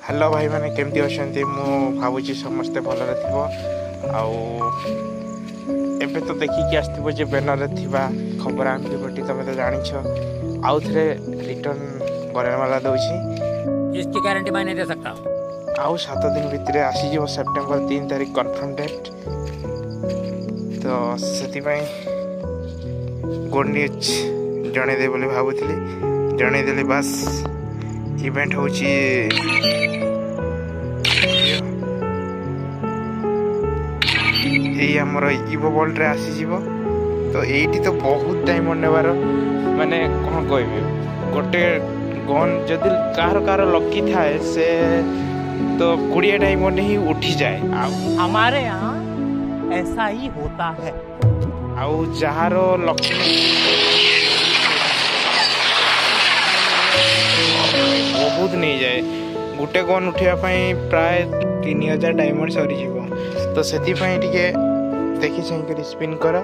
Hello भाई मैंने केमती अच्छे मु भावुची समस्ते भलरे थिबो आउ एबे तो देखिकी आसथिबो जे बैनर थिबा खबर आंटी बटी तमे तो जानिछ आउ थरे रिटर्न गरे वाला दोछि इसकी गारंटी मैं नहीं दे सकता आउ 7 दिन भितरे आसी जो सेप्टेम्बर 3 तारिख कंफर्म डेट तो सेति पई गुड न्यूज जणे दे बोली भाबुथिली जणे देली बस इवेंट होची यही आमर इवो वर्ल्ड रे आसी जीवो तो एठी तो बहुत टाइम नेबार माने कोन कहबे गोटे गन जदि कार लकी थाए से तो 20 टाइम ने ही उठी जाए हमारे यहाँ ऐसा ही होता है आउ जहारो लकी बहुत नहीं जाए गोटे गन उठापी प्राय 3000 डायमंड सरी जीव तो से देखी चाहिए स्पिन कर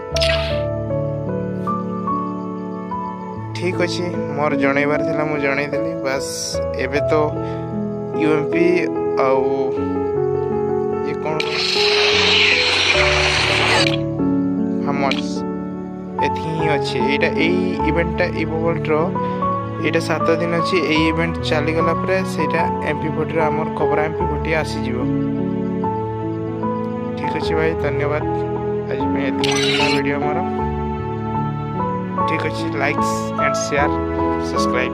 ठीक अच्छे मोर जनइबार थिला मु जनईदेली बस एबे तो यूएमपी आउ ये कौन फेमस एथि ही अच्छे एटा एई इवेंटटा इवो वर्ल्ड रो एटा 7 दिन अच्छी यही इवेंट चली गला परे सेटा MP40 आमर खबर MP40 आसी जीवो ठीक अच्छे भाई धन्यवाद आज मैं वीडियो हमारा ठीक अच्छे लाइक्स एंड शेयर सब्सक्राइब।